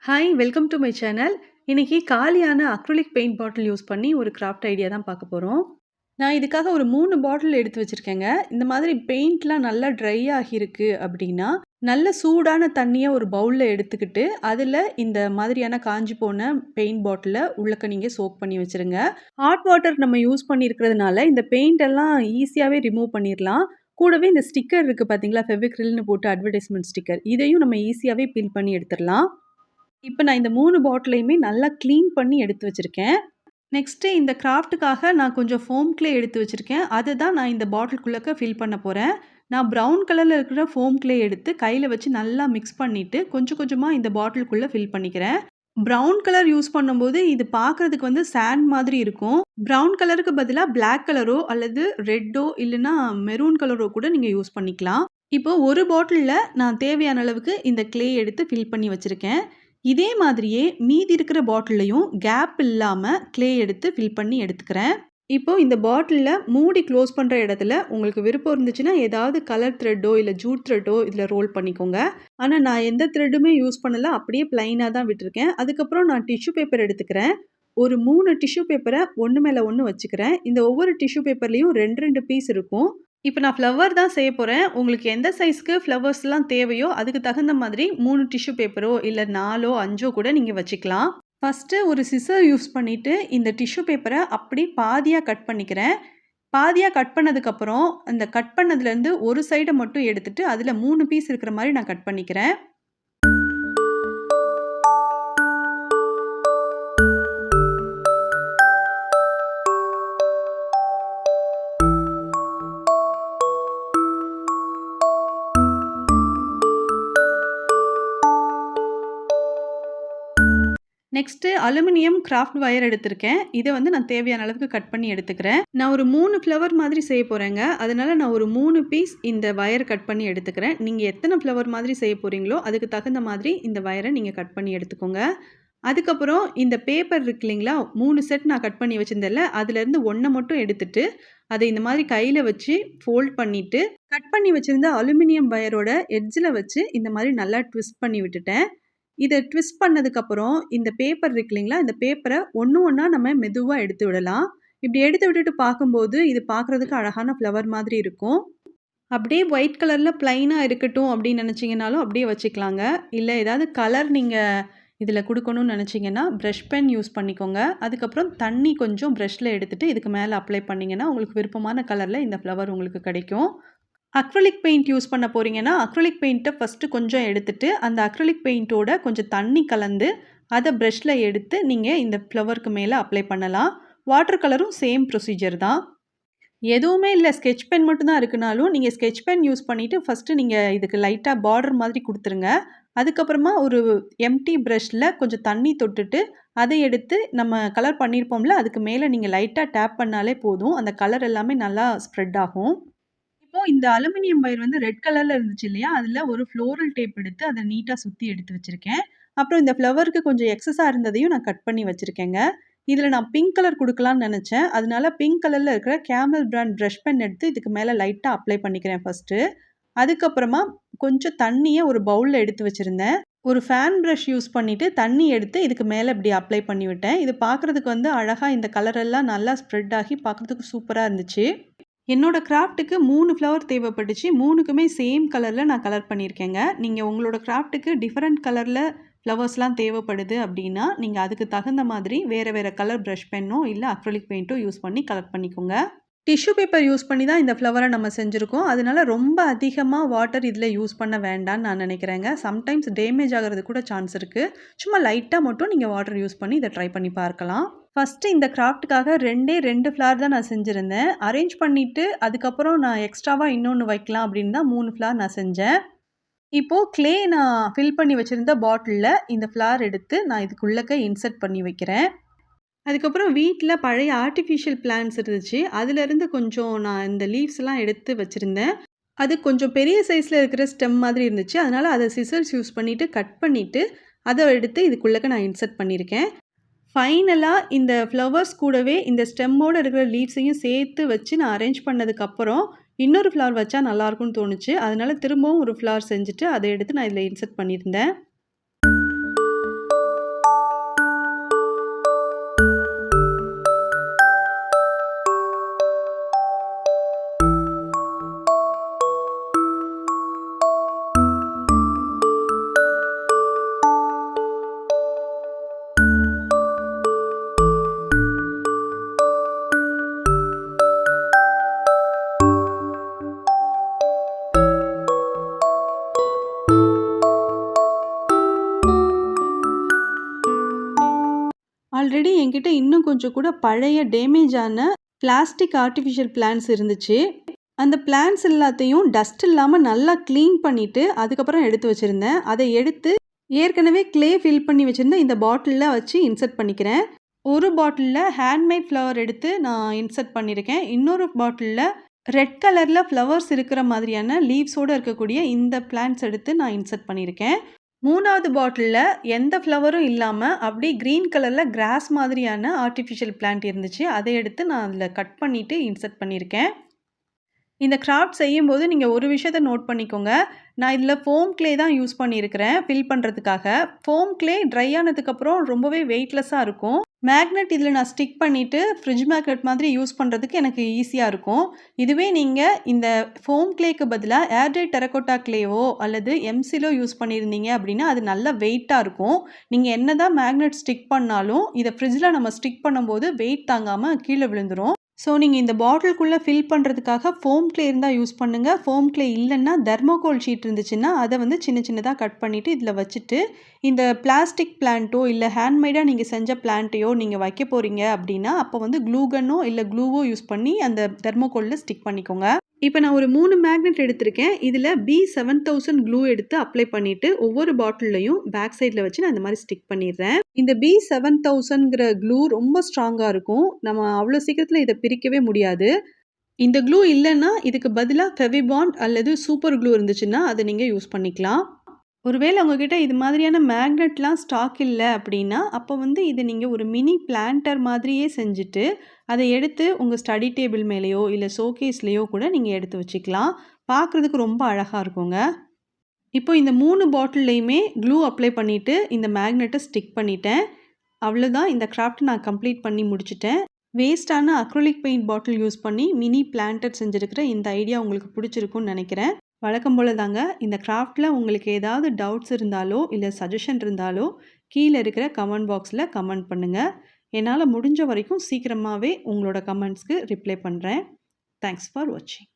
Hi! Welcome do my channel. இன்னைக்கு காலியான acrylic paint bottle use பண்ணி ஒரு கிராஃப்ட் ஐடியா தான் பார்க்க போறோம். நான் இதுக்காக ஒரு 3 பாட்டில் எடுத்து வச்சிருக்கேங்க. இந்த மாதிரி பெயிண்ட்லாம் நல்லா ட்ரை ஆகியிருக்கு அப்படின்னா, நல்ல சூடான தண்ணிய ஒரு பவுல்ல எடுத்துக்கிட்டு, அதில இந்த மாதிரியான காஞ்சு போன பெயிண்ட் பாட்டில உள்ளக்க நீங்க சோக் பண்ணி வச்சுருங்க. ஹாட் வாட்டர் நம்ம யூஸ் பண்ணியிருக்கிறதுனால, இந்த பெயிண்ட் எல்லாம் ஈஸியாவே ரிமூவ் பண்ணிரலாம். கூடவே இந்த ஸ்டிக்கர் இருக்கு பார்த்தீங்களா? ஃபெவிக்ரில்னு போட்டு அட்வர்டைஸ்மென்ட் ஸ்டிக்கர். இதையும் நம்ம ஈஸியாவே பீல் பண்ணி எடுத்துரலாம். இப்ப நான் இந்த 3 பாட்டிலையுமே நல்லா கிளீன் பண்ணி எடுத்து வச்சிருக்கேன். நெக்ஸ்ட்டு இந்த கிராஃப்ட்டுக்காக நான் கொஞ்சம் ஃபோம் க்ளே எடுத்து வச்சிருக்கேன். அத தான் நான் இந்த பாட்டிலுக்குள்ளக்க ஃபில் பண்ண போறேன். நான் ப்ரவுன் கலர்ல இருக்கிற ஃபோம் க்ளே எடுத்து கையில வச்சு நல்லா மிக்ஸ் பண்ணிட்டு, கொஞ்சம் கொஞ்சமா இந்த பாட்டிலுக்குள்ள ஃபில் பண்ணிக்கிறேன். ப்ரவுன் கலர் யூஸ் பண்ணும்போது இது பார்க்கறதுக்கு வந்து சாண்ட் மாதிரி இருக்கும். ப்ரவுன் கலருக்கு பதிலா பிளாக் கலரோ அல்லது ரெட்டோ இல்லன்னா மெரூன் கலரோ கூட நீங்க யூஸ் பண்ணிக்கலாம். இப்போ ஒரு பாட்டில்ல நான் தேவையான அளவுக்கு இந்த க்ளே எடுத்து ஃபில் பண்ணி வச்சிருக்கேன். இதே மாதிரியே மீதி இருக்கிற பாட்டில்லையும் கேப் இல்லாம க்ளே எடுத்து ஃபில் பண்ணி எடுத்துக்கிறேன். இப்போ இந்த பாட்டில்ல மூடி க்ளோஸ் பண்ற இடத்துல உங்களுக்கு விருப்பம் இருந்துச்சுன்னா, ஏதாவது கலர் த்ரெட்டோ இல்ல ஜூட் த்ரெட்டோ இதுல ரோல் பண்ணிக்கோங்க. ஆனா நான் எந்த த்ரெட்டுமே யூஸ் பண்ணல. அப்படியே பிளைனா தான் விட்டுருக்கேன். அதுக்கப்புறம் நான் டிஷ்யூ பேப்பர் எடுத்துக்கிறேன். ஒரு 3 டிஷ்யூ பேப்பர ஒண்ணு மேல ஒண்ணு வச்சுக்கிறேன். இந்த ஒவ்வொரு டிஷ்யூ பேப்பர்லயும் 2, 2 பீஸ் இருக்கும். இப்ப நான் ஃப்ளவர் தான் செய்ய போறேன். உங்களுக்கு எந்த சைஸ்க்கு ஃப்ளவர்ஸ்லாம் தேவையோ, அதுக்கு தகுந்த மாதிரி 3 டிஷ்யூ பேப்பரோ, இல்ல 4ஓ, 5ஓ கூட நீங்க வச்சுக்கலாம். ஃபர்ஸ்ட்டு ஒரு சிசர் யூஸ் பண்ணிட்டு, இந்த டிஷ்யூ பேப்பர அப்படி பாதியா கட் பண்ணிக்கிறேன். பாதியா கட் பண்ணதுக்கப்புறம், அந்த கட் பண்ணதுலேருந்து ஒரு சைட மட்டும் எடுத்துட்டு, அதில 3 பீஸ் இருக்கிற மாரி நான் கட் பண்ணிக்கிறேன். நெக்ஸ்ட்டு அலுமினியம் கிராஃப்ட் வயர் எடுத்திருக்கேன். இத வந்து நான் தேவையான அளவுக்கு கட் பண்ணி எடுத்துக்கிறேன். நான் ஒரு 3 ஃப்ளவர் மாதிரி செய்ய போறேங்க. அதனால நான் ஒரு 3 பீஸ் இந்த வயர் கட் பண்ணி எடுத்துக்கிறேன். நீங்க எத்தன ஃப்ளவர் மாதிரி செய்ய போறீங்களோ, அதுக்கு தகுந்த மாதிரி இந்த வயர நீங்க கட் பண்ணி எடுத்துக்கோங்க. அதுக்கப்புறம் இந்த பேப்பர் இருக்கு இல்லைங்களா? 3 செட் நான் கட் பண்ணி வச்சிருந்தேன்ல, அதுலேருந்து 1 மட்டும் எடுத்துட்டு, அத இந்த மாதிரி கையில வச்சு ஃபோல்ட் பண்ணிட்டு, கட் பண்ணி வச்சிருந்த அலுமினியம் வயரோட எட்ஜ்ல வச்சு இந்த மாதிரி நல்லா ட்விஸ்ட் பண்ணி விட்டுட்டேன். இத ட்விஸ்ட் பண்ணதுக்கப்புறம், இந்த பேப்பர் இருக்கு இல்லைங்களா? இந்த பேப்பர ஒண்ணு ஒண்ணா நம்ம மெதுவா எடுத்து விடலாம். இப்படி எடுத்து விட்டுட்டு பார்க்கும்போது, இது பார்க்குறதுக்கு அழகான ஃப்ளவர் மாதிரி இருக்கும். அப்படியே ஒயிட் கலர்ல பிளைனா இருக்கட்டும் அப்படின்னு நினைச்சீங்கனாலும் அப்படியே வச்சுக்கலாங்க. இல்ல ஏதாவது கலர் நீங்க இதில குடுக்கணும்னு நினைச்சீங்கன்னா, பிரஷ் பென் யூஸ் பண்ணிக்கோங்க. அதுக்கப்புறம் தண்ணி கொஞ்சம் பிரஷ்ல எடுத்துட்டு இதுக்கு மேல அப்ளை பண்ணீங்கன்னா, உங்களுக்கு விருப்பமான கலர்ல இந்த ஃப்ளவர் உங்களுக்கு கிடைக்கும். அக்ரிலிக் பெயிண்ட் யூஸ் பண்ண போறீங்கன்னா, அக்ரிலிக் பெயிண்ட்ட ஃபர்ஸ்ட்டு கொஞ்சம் எடுத்துட்டு, அந்த அக்ரிலிக் பெயிண்டோட கொஞ்சம் தண்ணி கலந்து, அத பிரஷ்ல எடுத்து நீங்க இந்த ஃப்ளவருக்கு மேல அப்ளை பண்ணலாம். வாட்டர் கலரும் சேம் ப்ரொசீஜர் தான். எதுவுமே இல்ல ஸ்கெட்ச் பென் மட்டும் தான் இருக்குனாலும், நீங்க ஸ்கெட்ச் பென் யூஸ் பண்ணிட்டு ஃபர்ஸ்ட்டு நீங்க இதுக்கு லைட்டா பார்டர் மாதிரி குடுத்துருங்க. அதுக்கப்புறமா ஒரு எம்ப்டி பிரஷ்ல கொஞ்சம் தண்ணி தொட்டுட்டு, அத எடுத்து நம்ம கலர் பண்ணியிருப்போம்ல, அதுக்கு மேல நீங்க லைட்டா டேப் பண்ணாலே போதும். அந்த கலர் எல்லாமே நல்லா ஸ்ப்ரெட் ஆகும். இப்போ இந்த அலுமினியம் வயர் வந்து ரெட் கலர்ல இருந்துச்சு இல்லையா? அதில ஒரு ஃப்ளோரல் டேப் எடுத்து அத நீட்டா சுத்தி எடுத்து வச்சிருக்கேன். அப்புறம் இந்த ஃப்ளவருக்கு கொஞ்சம் எக்ஸஸா இருந்ததையும் நான் கட் பண்ணி வச்சிருக்கேங்க. இதில நான் பிங்க் கலர் குடுக்கலான்னு நெனச்சேன். அதனால பிங்க் கலர்ல இருக்கிற கேமல் பிராண்ட் பிரஷ் பென் எடுத்து இதுக்கு மேல லைட்டா அப்ளை பண்ணிக்கிறேன் ஃபர்ஸ்ட்டு. அதுக்கப்புறமா கொஞ்சம் தண்ணிய ஒரு பவுல்ல எடுத்து வச்சிருந்தேன். ஒரு ஃபேன் பிரஷ் யூஸ் பண்ணிட்டு தண்ணி எடுத்து இதுக்கு மேல இப்டி அப்ளை பண்ணி விட்டேன். இது பார்க்கறதுக்கு வந்து அழகா இந்த கலர் எல்லாம் நல்லா ஸ்ப்ரெட் ஆகி பார்க்கறதுக்கு சூப்பரா இருந்துச்சு. என்னோட கிராஃப்ட்டுக்கு 3 ஃப்ளவர் தேவைப்பட்டுச்சு. 3க்குமே சேம் கலர்ல நான் கலர் பண்ணியிருக்கேங்க. நீங்க உங்களோட கிராஃப்ட்டுக்கு டிஃபரண்ட் கலர்ல ஃப்ளவர்ஸ்லாம் தேவைப்படுது அப்டின்னா, நீங்க அதுக்கு தகுந்த மாதிரி வேற வேற கலர் பிரஷ் பென்னோ, இல்ல அக்ரிலிக் பெயிண்டோ யூஸ் பண்ணி கலர் பண்ணிக்கோங்க. டிஷ்யூ பேப்பர் யூஸ் பண்ணி தான் இந்த ஃப்ளவர நம்ம செஞ்சிருக்கோம். அதனால ரொம்ப அதிகமா வாட்டர் இதில யூஸ் பண்ண வேண்டான்னு நான் நெனைக்கிறேங்க. சம்டைம்ஸ் டேமேஜ் ஆகுறதுக்கு கூட சான்ஸ் இருக்கு. சும்மா லைட்டா மட்டும் நீங்க வாட்டர் யூஸ் பண்ணி இத ட்ரை பண்ணி பார்க்கலாம். ஃபர்ஸ்ட்டு இந்த கிராஃப்ட்டுக்காக 2 ஃப்ளவர் தான் நான் செஞ்சிருந்தேன். அரேஞ்ச் பண்ணிட்டு, அதுக்கப்புறம் நான் எக்ஸ்ட்ராவா இன்னொன்னு வைக்கலாம் அப்படின்னு தான் 3 ஃப்ளவர் நான் செஞ்சேன். இப்போ க்ளே நான் ஃபில் பண்ணி வச்சிருந்த பாட்டில்ல இந்த ஃப்ளவர் எடுத்து நான் இதுக்குள்ளக்க இன்சர்ட் பண்ணி வைக்கிறேன். அதுக்கப்புறம் வீட்ல பழைய ஆர்ட்டிஃபிஷியல் பிளான்ட்ஸ் இருந்துச்சு. அதிலருந்து கொஞ்சம் நான் இந்த லீவ்ஸ்லாம் எடுத்து வச்சிருந்தேன். அது கொஞ்சம் பெரிய சைஸ்ல இருக்கிற ஸ்டெம் மாதிரி இருந்துச்சு. அதனால அத சிசர்ஸ் யூஸ் பண்ணிட்டு கட் பண்ணிட்டு, அத எடுத்து இதுக்குள்ளக்க நான் இன்சர்ட் பண்ணியிருக்கேன். ஃபைனலா இந்த ஃப்ளவர்ஸ் கூடவே இந்த ஸ்டெம்மோட இருக்கிற லீவ்ஸையும் சேர்த்து வச்சு நான் அரேஞ்ச் பண்ணதுக்கப்புறம், இன்னொரு ஃப்ளவர் வச்சா நல்லாயிருக்கும்னு தோணுச்சு. அதனால திரும்பவும் ஒரு ஃப்ளவர் செஞ்சுட்டு, அத எடுத்து நான் இதில இன்சர்ட் பண்ணியிருந்தேன். ஆல்ரெடி என்கிட்ட இன்னும் கொஞ்சம் கூட பழைய டேமேஜ் ஆன பிளாஸ்டிக் ஆர்டிஃபிஷியல் பிளான்ட்ஸ் இருந்துச்சு. அந்த பிளான்ட்ஸ் எல்லாத்தையும் டஸ்ட் இல்லாம நல்லா கிளீன் பண்ணிட்டு, அதுக்கப்புறம் எடுத்து வச்சிருந்தேன். அதை எடுத்து ஏற்கனவே க்ளே ஃபில் பண்ணி வச்சிருந்த இந்த பாட்டில்ல வச்சு இன்சர்ட் பண்ணிக்கிறேன். ஒரு பாட்டில்ல ஹேண்ட்மேட் ஃப்ளவர் எடுத்து நான் இன்சர்ட் பண்ணியிருக்கேன். இன்னொரு பாட்டில்ல ரெட் கலர்ல ஃப்ளவர்ஸ் இருக்கிற மாதிரியான லீவ்ஸோட இருக்கக்கூடிய இந்த பிளான்ட்ஸ் எடுத்து நான் இன்சர்ட் பண்ணியிருக்கேன். 3வது பாட்டில்ல எந்த ஃப்ளவரும் இல்லாம அப்படியே கிரீன் கலர்ல கிராஸ் மாதிரியான ஆர்டிஃபிஷியல் பிளான்ட் இருந்துச்சு. அதை எடுத்து நான் அதில கட் பண்ணிட்டு இன்சர்ட் பண்ணியிருக்கேன். இந்த கிராஃப்ட் செய்யும்போது நீங்க ஒரு விஷயத்த நோட் பண்ணிக்கோங்க. நான் இதில ஃபோம் க்ளே தான் யூஸ் பண்ணியிருக்கிறேன் ஃபில் பண்ணுறதுக்காக. ஃபோம் க்ளே ட்ரை ஆனதுக்கப்புறம் ரொம்பவே வெயிட்லெஸ்ஸாக இருக்கும். மேக்னெட் இதில் நான் ஸ்டிக் பண்ணிவிட்டு ஃப்ரிட்ஜ் மேக்னெட் மாதிரி யூஸ் பண்ணுறதுக்கு எனக்கு ஈஸியாக இருக்கும். இதுவே நீங்கள் இந்த ஃபோம் க்ளேக்கு பதிலாக ஏர்டைட் டெரகோட்டா க்ளேவோ அல்லது எம்சிலோ யூஸ் பண்ணியிருந்தீங்க அப்படின்னா அது நல்லா வெயிட்டாக இருக்கும். நீங்கள் என்ன தான் மேக்னெட் ஸ்டிக் பண்ணாலும் இதை ஃப்ரிட்ஜில் நம்ம ஸ்டிக் பண்ணும்போது வெயிட் தாங்காமல் கீழே விழுந்துரும். ஸோ நீங்கள் இந்த பாட்டிலுக்குள்ளே ஃபில் பண்ணுறதுக்காக ஃபோம் க்ளே இருந்தால் யூஸ் பண்ணுங்கள். ஃபோம் க்ளே இல்லைன்னா தெர்மோகோல் ஷீட் இருந்துச்சுன்னா அதை வந்து சின்ன சின்னதாக கட் பண்ணிவிட்டு இதில் வச்சுட்டு இந்த பிளாஸ்டிக் பிளான்ட்டோ இல்லை ஹேண்ட்மேடாக நீங்கள் செஞ்ச பிளான்ட்டையோ நீங்கள் வைக்க போகிறீங்க அப்படின்னா அப்போ வந்து க்ளூகன்னோ இல்லை க்ளூவோ யூஸ் பண்ணி அந்த தெர்மோகோலில் ஸ்டிக் பண்ணிக்கோங்க. இப்போ நான் ஒரு 3 மேக்னெட் எடுத்திருக்கேன். இதில் B7000 க்ளூ எடுத்து அப்ளை பண்ணிவிட்டு ஒவ்வொரு பாட்டில்லையும் பேக் சைடில் வச்சு நான் இந்த மாதிரி ஸ்டிக் பண்ணிடுறேன். இந்த B7000ங்கிற க்ளூ ரொம்ப ஸ்ட்ராங்காக இருக்கும். நம்ம அவ்வளோ சீக்கிரத்தில் இதை பிரிக்கவே முடியாது. இந்த க்ளூ இல்லைன்னா இதுக்கு பதிலாக ஃபெவிபாண்ட் அல்லது சூப்பர் க்ளூ இருந்துச்சுன்னா அதை நீங்கள் யூஸ் பண்ணிக்கலாம். ஒருவேளை உங்ககிட்ட இது மாதிரியான மேக்னெட்லாம் ஸ்டாக் இல்லை அப்படின்னா அப்போ வந்து இதை நீங்கள் ஒரு மினி பிளான்டர் மாதிரியே செஞ்சுட்டு அதை எடுத்து உங்கள் ஸ்டடி டேபிள் மேலேயோ இல்லை ஷோகேஸ்லேயோ கூட நீங்கள் எடுத்து வச்சுக்கலாம். பார்க்குறதுக்கு ரொம்ப அழகாக இருக்குங்க. இப்போ இந்த 3 பாட்டில்லையுமே க்ளூ அப்ளை பண்ணிவிட்டு இந்த மேக்னெட்டை ஸ்டிக் பண்ணிட்டேன். அவ்வளோதான், இந்த கிராஃப்ட் நான் கம்ப்ளீட் பண்ணி முடிச்சிட்டேன். வேஸ்ட்டான அக்ரிலிக் பெயிண்ட் பாட்டில் யூஸ் பண்ணி மினி பிளான்டர் செஞ்சுருக்கிற இந்த ஐடியா உங்களுக்கு பிடிச்சிருக்குன்னு நினைக்கிறேன். வழக்கம் போல தாங்க, இந்த கிராஃப்டில் உங்களுக்கு ஏதாவது டவுட்ஸ் இருந்தாலோ இல்லை சஜஷன் இருந்தாலோ கீழே இருக்கிற கமெண்ட் பாக்ஸில் கமெண்ட் பண்ணுங்கள். என்னால் முடிஞ்ச வரைக்கும் சீக்கிரமாகவே உங்களோட கமெண்ட்ஸ்க்கு ரிப்ளை பண்ணுறேன். தேங்க்ஸ் ஃபார் வாட்சிங்.